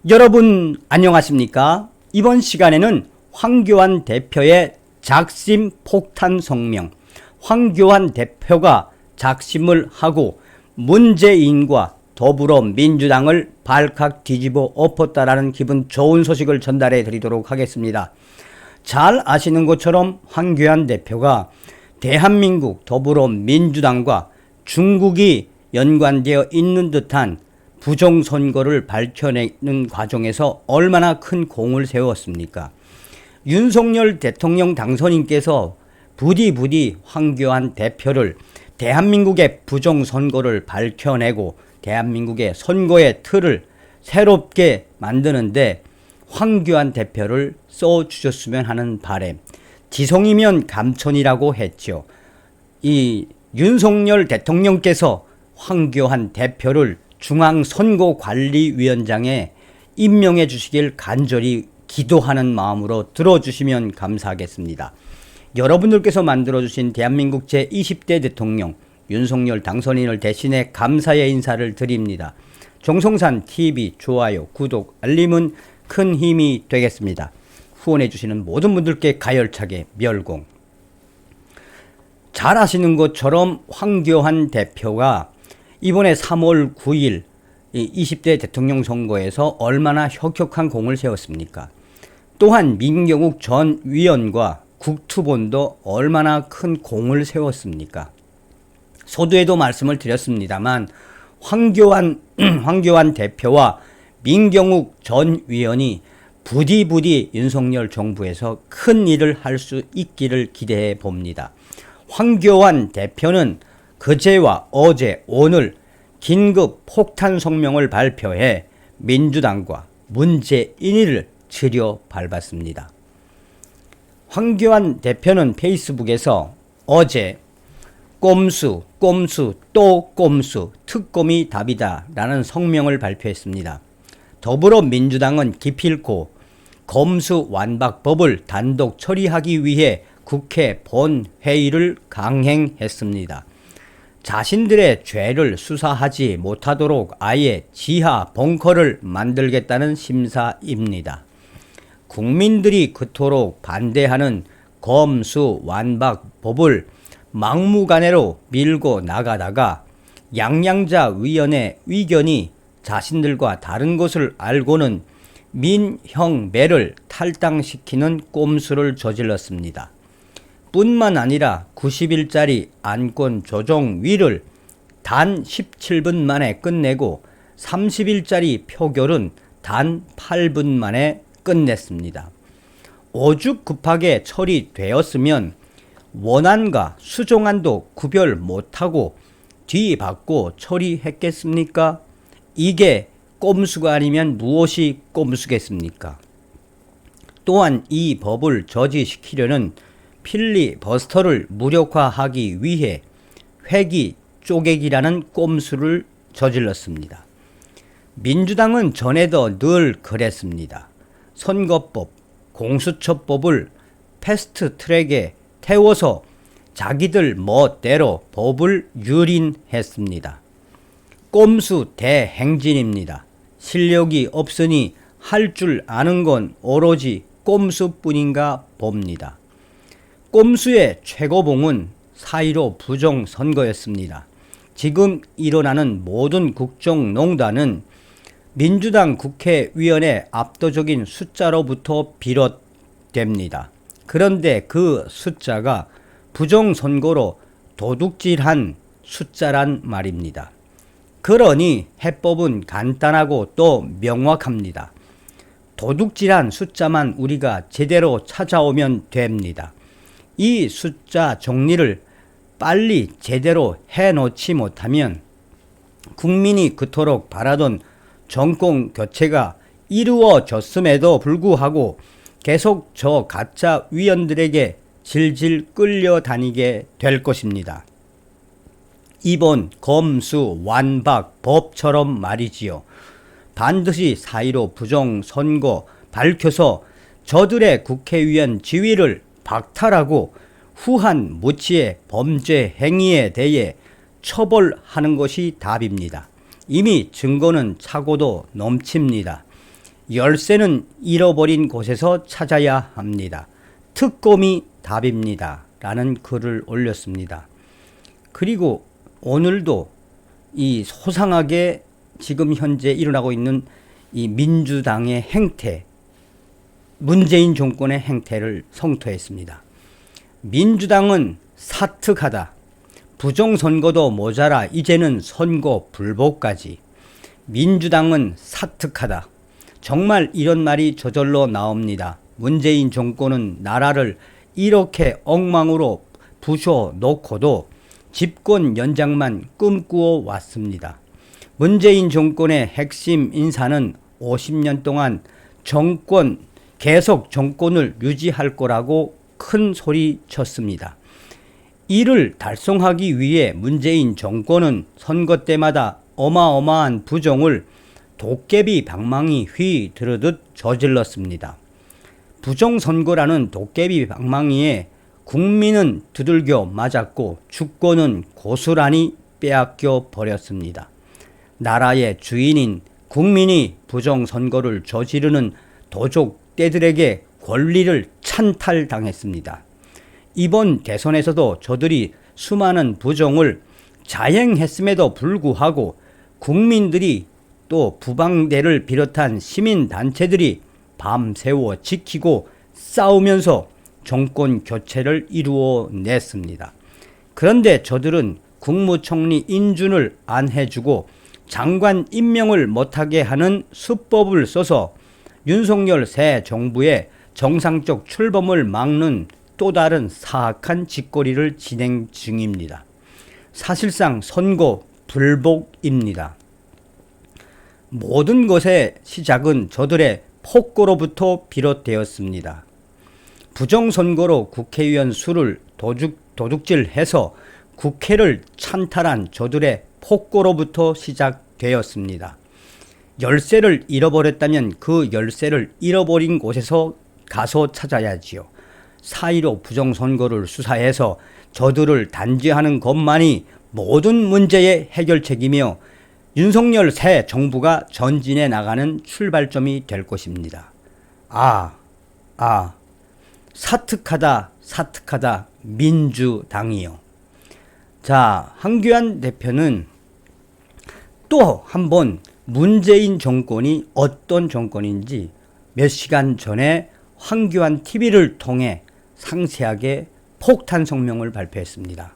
여러분 안녕하십니까? 이번 시간에는 황교안 대표의 작심 폭탄 성명, 황교안 대표가 작심을 하고 문재인과 더불어민주당을 발칵 뒤집어 엎었다라는 기분 좋은 소식을 전달해 드리도록 하겠습니다. 잘 아시는 것처럼 황교안 대표가 대한민국 더불어민주당과 중국이 연관되어 있는 듯한 부정선거를 밝혀내는 과정에서 얼마나 큰 공을 세웠습니까? 윤석열 대통령 당선인께서 부디 황교안 대표를 대한민국의 부정선거를 밝혀내고 대한민국의 선거의 틀을 새롭게 만드는데 황교안 대표를 써주셨으면 하는 바람. 지성이면 감천이라고 했죠. 이 윤석열 대통령께서 황교안 대표를 중앙선거관리위원장에 임명해 주시길 간절히 기도하는 마음으로 들어주시면 감사하겠습니다. 여러분들께서 만들어주신 대한민국 제20대 대통령 윤석열 당선인을 대신해 감사의 인사를 드립니다. 정성산TV 좋아요, 구독, 알림은 큰 힘이 되겠습니다. 후원해 주시는 모든 분들께 가열차게 멸공. 잘 아시는 것처럼 황교안 대표가 이번에 3월 9일 20대 대통령 선거에서 얼마나 혁혁한 공을 세웠습니까? 또한 민경욱 전 위원과 국투본도 얼마나 큰 공을 세웠습니까? 서두에도 말씀을 드렸습니다만 황교안 대표와 민경욱 전 위원이 부디 윤석열 정부에서 큰 일을 할 수 있기를 기대해 봅니다. 황교안 대표는 그제와 어제, 오늘 긴급 폭탄 성명을 발표해 민주당과 문재인을 지려 밟았습니다. 황교안 대표는 페이스북에서 어제 꼼수 또 꼼수 특검이 답이다 라는 성명을 발표했습니다. 더불어민주당은 기필코 검수완박법을 단독 처리하기 위해 국회 본회의를 강행했습니다. 자신들의 죄를 수사하지 못하도록 아예 지하 벙커를 만들겠다는 심사입니다. 국민들이 그토록 반대하는 검수완박법을 막무가내로 밀고 나가다가 양양자 위원의 의견이 자신들과 다른 것을 알고는 민형매를 탈당시키는 꼼수를 저질렀습니다. 뿐만 아니라 90일짜리 안건 조정위를 단 17분 만에 끝내고 30일짜리 표결은 단 8분 만에 끝냈습니다. 오죽 급하게 처리되었으면 원안과 수정안도 구별 못하고 뒤받고 처리했겠습니까? 이게 꼼수가 아니면 무엇이 꼼수겠습니까? 또한 이 법을 저지시키려는 필리버스터를 무력화하기 위해 회기 쪼개기라는 꼼수를 저질렀습니다. 민주당은 전에도 늘 그랬습니다. 선거법, 공수처법을 패스트트랙에 태워서 자기들 멋대로 법을 유린했습니다. 꼼수 대행진입니다. 실력이 없으니 할 줄 아는 건 오로지 꼼수뿐인가 봅니다. 꼼수의 최고봉은 4.15 부정선거였습니다. 지금 일어나는 모든 국정농단은 민주당 국회의원의 압도적인 숫자로부터 비롯됩니다. 그런데 그 숫자가 부정선거로 도둑질한 숫자란 말입니다. 그러니 해법은 간단하고 또 명확합니다. 도둑질한 숫자만 우리가 제대로 찾아오면 됩니다. 이 숫자 정리를 빨리 제대로 해놓지 못하면 국민이 그토록 바라던 정권 교체가 이루어졌음에도 불구하고 계속 저 가짜 위원들에게 질질 끌려다니게 될 것입니다. 이번 검수완박법처럼 말이지요. 반드시 4.15 부정선거 밝혀서 저들의 국회의원 지위를 박탈하고 후한 무치의 범죄 행위에 대해 처벌하는 것이 답입니다. 이미 증거는 차고도 넘칩니다. 열쇠는 잃어버린 곳에서 찾아야 합니다. 특검이 답입니다. 라는 글을 올렸습니다. 그리고 오늘도 이 소상하게 지금 현재 일어나고 있는 이 민주당의 행태, 문재인 정권의 행태를 성토했습니다. 민주당은 사특하다. 부정선거도 모자라 이제는 선거 불복까지. 민주당은 사특하다. 정말 이런 말이 저절로 나옵니다. 문재인 정권은 나라를 이렇게 엉망으로 부셔놓고도 집권 연장만 꿈꾸어 왔습니다. 문재인 정권의 핵심 인사는 50년 동안 계속 정권을 유지할 거라고 큰 소리 쳤습니다. 이를 달성하기 위해 문재인 정권은 선거 때마다 어마어마한 부정을 도깨비 방망이 휘두르듯 저질렀습니다. 부정선거라는 도깨비 방망이에 국민은 두들겨 맞았고 주권은 고스란히 빼앗겨 버렸습니다. 나라의 주인인 국민이 부정선거를 저지르는 도적떼들에게 권리를 찬탈당했습니다. 이번 대선에서도 저들이 수많은 부정을 자행했음에도 불구하고 국민들이 또 부방대를 비롯한 시민단체들이 밤새워 지키고 싸우면서 정권 교체를 이루어냈습니다. 그런데 저들은 국무총리 인준을 안 해주고 장관 임명을 못하게 하는 수법을 써서 윤석열 새 정부의 정상적 출범을 막는 또 다른 사악한 짓거리를 진행 중입니다. 사실상 선거 불복입니다. 모든 것의 시작은 저들의 폭거로부터 비롯되었습니다. 부정선거로 국회의원 수를 도둑질해서 국회를 찬탈한 저들의 폭거로부터 시작되었습니다. 열쇠를 잃어버렸다면 그 열쇠를 잃어버린 곳에서 가서 찾아야지요. 4.15 부정선거를 수사해서 저들을 단죄하는 것만이 모든 문제의 해결책이며 윤석열 새 정부가 전진해 나가는 출발점이 될 것입니다. 사특하다 민주당이요. 자, 황교안 대표는 또 한번 문재인 정권이 어떤 정권인지 몇 시간 전에 황교안 TV를 통해 상세하게 폭탄 성명을 발표했습니다.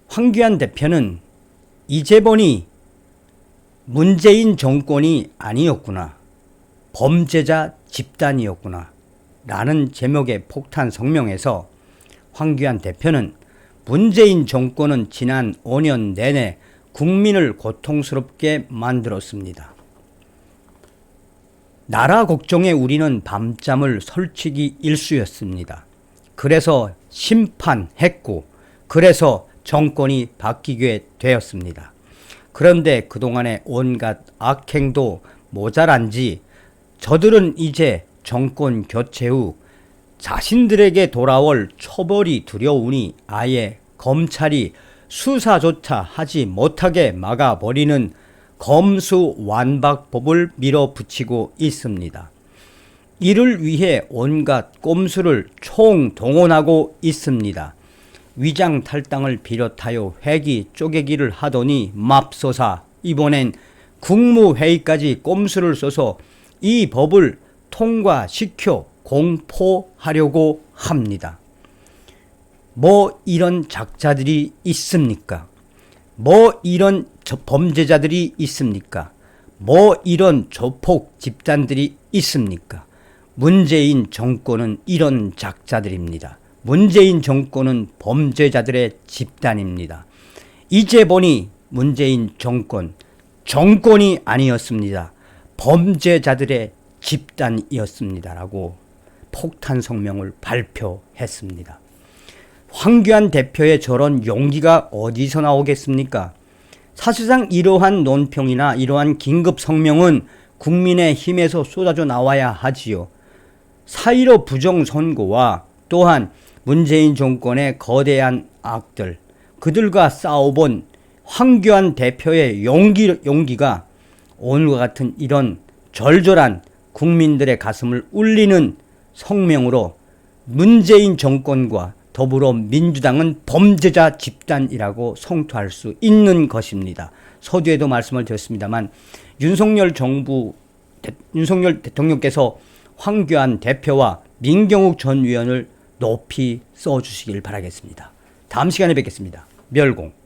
황교안 대표는 이제 보니 문재인 정권이 아니었구나, 범죄자 집단이었구나 라는 제목의 폭탄 성명에서 황교안 대표는 문재인 정권은 지난 5년 내내 국민을 고통스럽게 만들었습니다. 나라 걱정에 우리는 밤잠을 설치기 일쑤였습니다. 그래서 심판했고 그래서 정권이 바뀌게 되었습니다. 그런데 그동안의 온갖 악행도 모자란지 저들은 이제 정권 교체 후 자신들에게 돌아올 처벌이 두려우니 아예 검찰이 수사조차 하지 못하게 막아버리는 검수완박법을 밀어붙이고 있습니다. 이를 위해 온갖 꼼수를 총동원하고 있습니다. 위장 탈당을 비롯하여 회기 쪼개기를 하더니 맙소사 이번엔 국무회의까지 꼼수를 써서 이 법을 통과시켜 공포하려고 합니다. 뭐 이런 작자들이 있습니까? 뭐 이런 범죄자들이 있습니까? 뭐 이런 조폭 집단들이 있습니까? 문재인 정권은 이런 작자들입니다. 문재인 정권은 범죄자들의 집단입니다. 이제 보니 문재인 정권이 아니었습니다. 범죄자들의 집단이었습니다라고 폭탄 성명을 발표했습니다. 황교안 대표의 저런 용기가 어디서 나오겠습니까? 사실상 이러한 논평이나 이러한 긴급 성명은 국민의힘에서 쏟아져 나와야 하지요. 4.15 부정선거와 또한 문재인 정권의 거대한 악들, 그들과 싸워본 황교안 대표의 용기가 오늘과 같은 이런 절절한 국민들의 가슴을 울리는 성명으로 문재인 정권과 더불어민주당은 범죄자 집단이라고 성토할 수 있는 것입니다. 서두에도 말씀을 드렸습니다만 윤석열 대통령께서 황교안 대표와 민경욱 전 의원을 높이 써주시길 바라겠습니다. 다음 시간에 뵙겠습니다. 멸공.